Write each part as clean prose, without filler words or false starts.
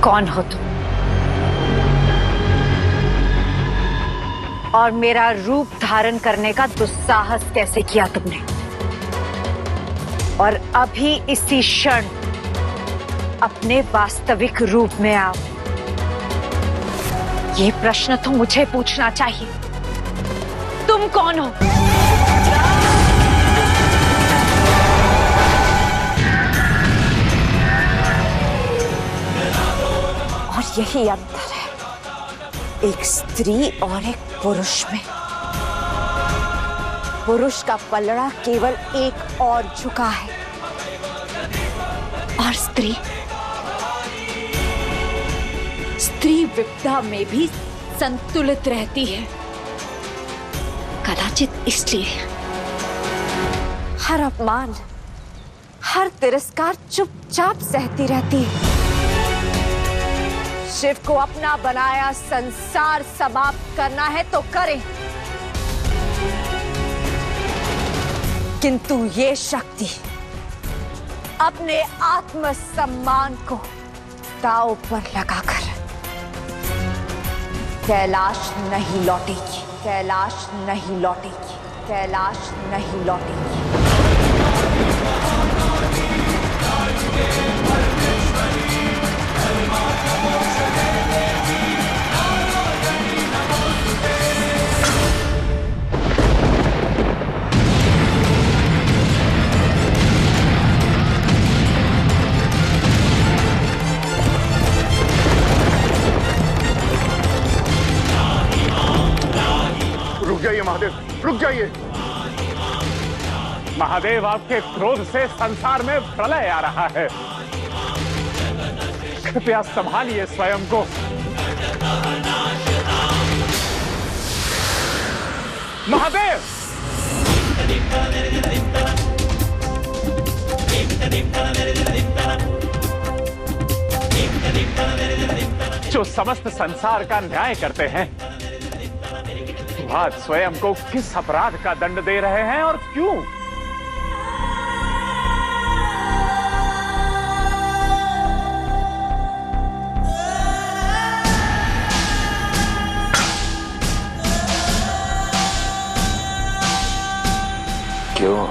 कौन हो तुम और मेरा रूप धारण करने का दुस्साहस कैसे किया तुमने? और अभी इसी क्षण अपने वास्तविक रूप में आओ। ये प्रश्न तो मुझे पूछना चाहिए। तुम कौन हो? और यही अंतर है एक स्त्री और एक पुरुष में। पुरुष का पलड़ा केवल एक और झुका है और स्त्री विपदा में भी संतुलित रहती है। कदाचित इसलिए हर अपमान, हर तिरस्कार चुपचाप सहती रहती है। शिव को अपना बनाया संसार समाप्त करना है तो करें, किंतु ये शक्ति अपने आत्मसम्मान को दांव पर लगाकर कैलाश नहीं लौटेगी, कैलाश नहीं लौटेगी, कैलाश नहीं लौटेगी। रुक जाइए महादेव, रुक जाइए। महादेव, आपके क्रोध से संसार में प्रलय आ रहा है। कृपया संभालिए स्वयं को। महादेव! जो समस्त संसार का न्याय करते हैं, आज स्वयं को किस अपराध का दंड दे रहे हैं और क्यों? क्यों?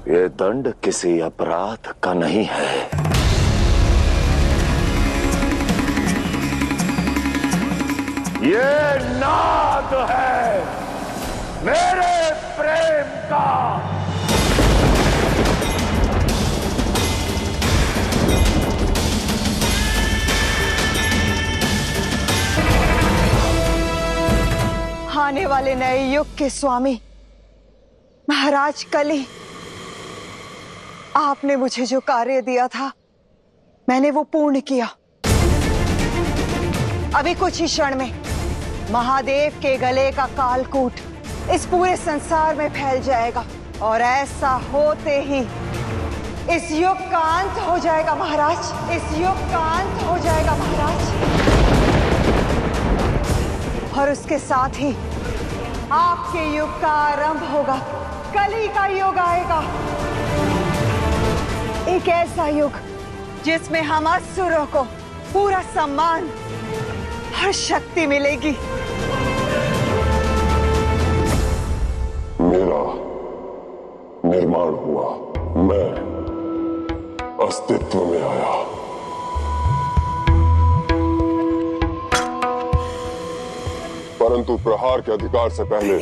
ये दंड किसी अपराध का नहीं है। ये नाद है मेरे प्रेम का। आने वाले नए युग के स्वामी महाराज कली, आपने मुझे जो कार्य दिया था मैंने वो पूर्ण किया। अभी कुछ ही क्षण में महादेव के गले का कालकूट इस पूरे संसार में फैल जाएगा और ऐसा होते ही इस युग का अंत हो जाएगा महाराज। इस युग का अंत हो जाएगा महाराज और उसके साथ ही आपके युग का आरंभ होगा। कली का युग आएगा, एक ऐसा युग जिसमें हम असुरों को पूरा सम्मान और शक्ति मिलेगी। मेरा निर्माण हुआ, मैं अस्तित्व में आया। परंतु प्रहार के अधिकार से पहले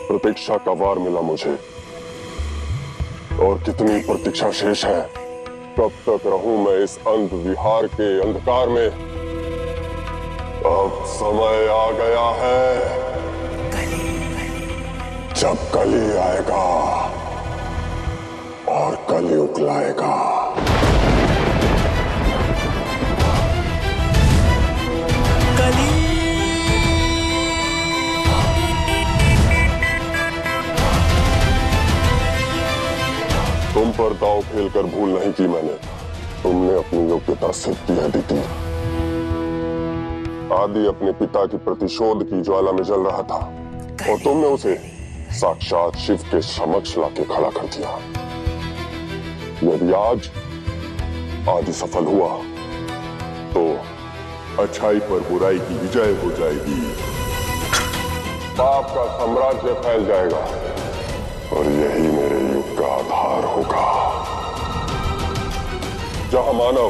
प्रतीक्षा का वार मिला मुझे। और कितनी प्रतीक्षा शेष है? कब तक रहूं मैं इस अंध विहार के अंधकार में? अब समय आ गया है जब कली आएगा और कलयुग लाएगा। तुम पर दांव खेलकर भूल नहीं की मैंने। तुमने अपनी योग्यता सिद्ध की है दीदी। आदि अपने पिता की प्रतिशोध की ज्वाला में जल रहा था और तुमने उसे साक्षात शिव के समक्ष लाके खड़ा कर दिया। यदि आज आज सफल हुआ तो अच्छाई पर बुराई की विजय हो जाएगी, पाप का साम्राज्य फैल जाएगा और यही मेरे युग का आधार होगा, जहां मानव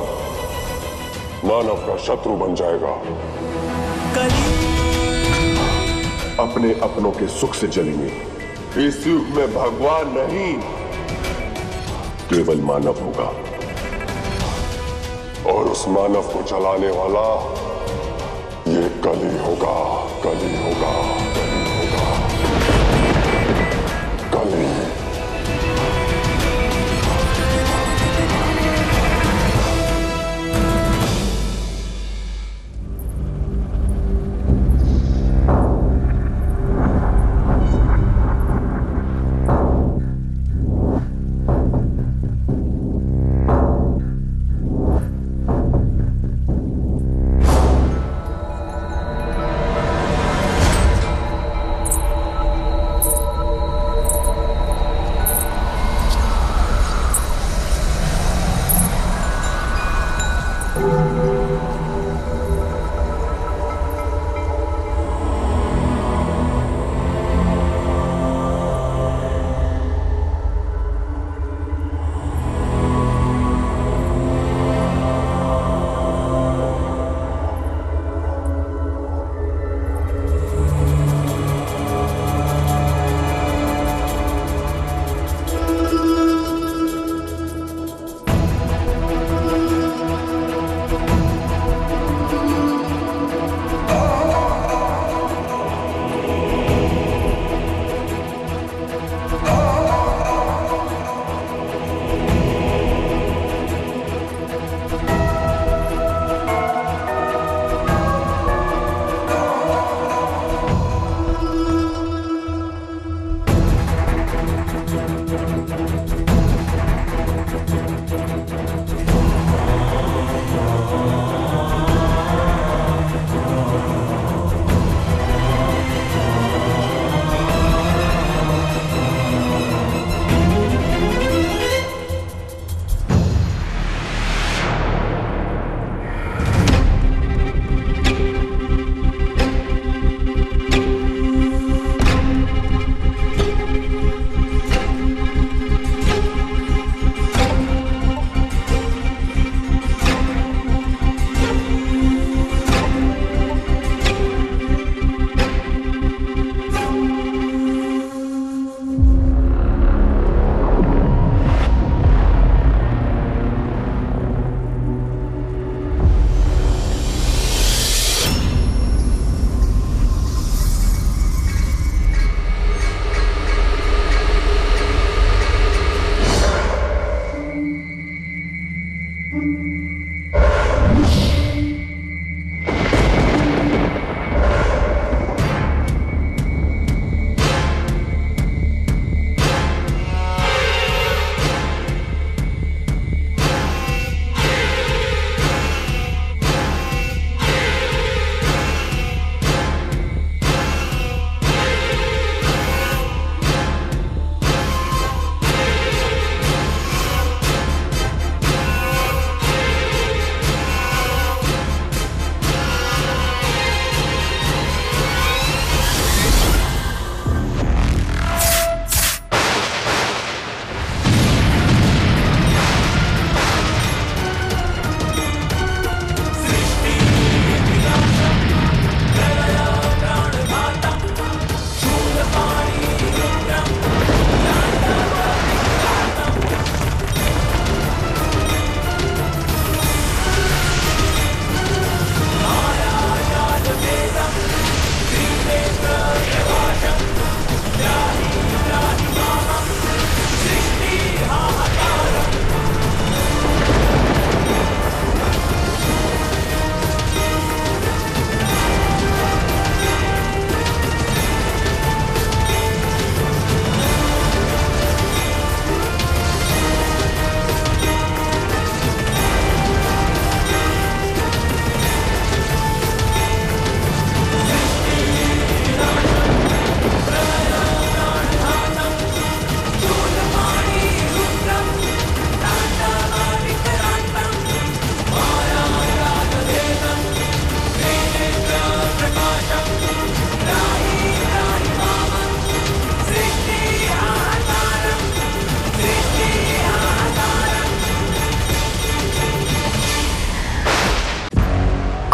मानव का शत्रु बन जाएगा, अपने अपनों के सुख से जलेंगे। इस युग में भगवान नहीं, केवल मानव होगा और उस मानव को जलाने वाला ये कली होगा, कली होगा, कली होगा, कली।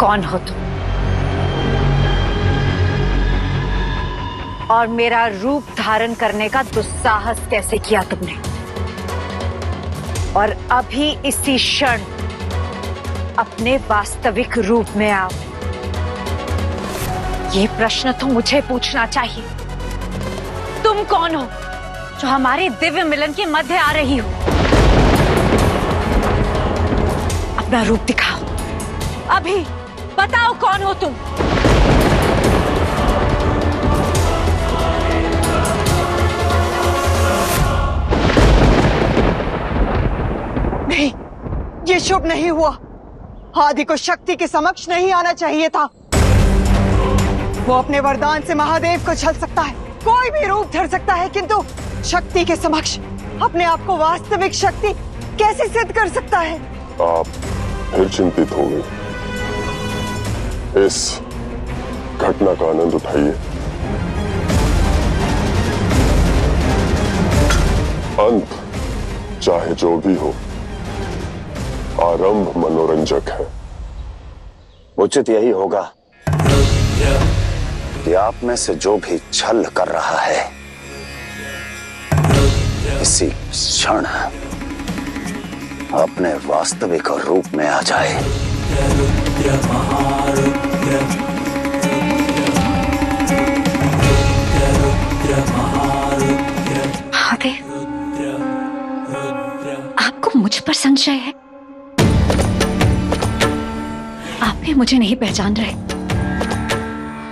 कौन हो तुम? और मेरा रूप धारण करने का दुस्साहस कैसे किया तुमने? और अभी इसी क्षण अपने वास्तविक रूप में आओ। ये प्रश्न तो मुझे पूछना चाहिए। तुम कौन हो जो हमारे दिव्य मिलन के मध्य आ रही हो? अपना रूप दिखाओ, अभी बताओ कौन हो तुम? नहीं, ये शुभ नहीं हुआ। आदि को शक्ति के समक्ष नहीं आना चाहिए था। वो अपने वरदान से महादेव को छल सकता है, कोई भी रूप धर सकता है, किंतु शक्ति के समक्ष अपने आप को वास्तविक शक्ति कैसे सिद्ध कर सकता है? आप फिर चिंतित हो गई। इस घटना का आनंद उठाइए। अंत चाहे जो भी हो, आरंभ मनोरंजक है। उचित यही होगा कि आप में से जो भी छल कर रहा है इसी क्षण अपने वास्तविक रूप में आ जाए। महादेव, आपको मुझ पर संशय है? आप भी मुझे नहीं पहचान रहे?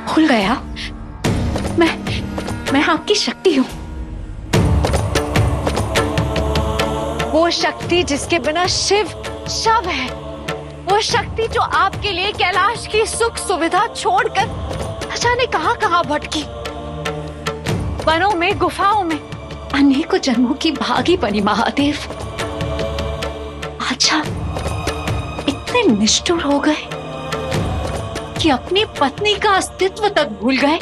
भूल गया मैं आपकी शक्ति हूं। वो शक्ति जिसके बिना शिव शव है। वो शक्ति जो आपके लिए कैलाश की सुख सुविधा छोड़कर जाने कहां भटकी, वनों में, गुफाओं में, अनेकों जन्मों की भागी बनी। महादेव, अच्छा इतने निष्ठुर हो गए कि अपनी पत्नी का अस्तित्व तक भूल गए।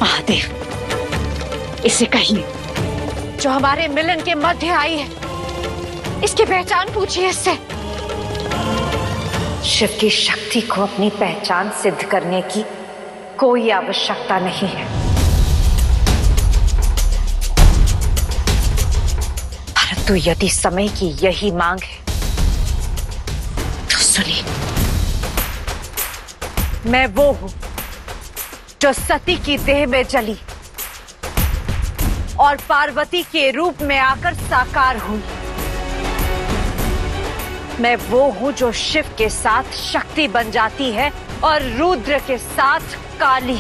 महादेव, इसे कहिए जो हमारे मिलन के मध्य आई है, इसकी पहचान पूछिए इससे। शिव की शक्ति को अपनी पहचान सिद्ध करने की कोई आवश्यकता नहीं है, परंतु यदि समय की यही मांग है तो सुनिए। मैं वो हूं जो सती की देह में जली और पार्वती के रूप में आकर साकार हुई। मैं वो हूं जो शिव के साथ शक्ति बन जाती है और रुद्र के साथ काली।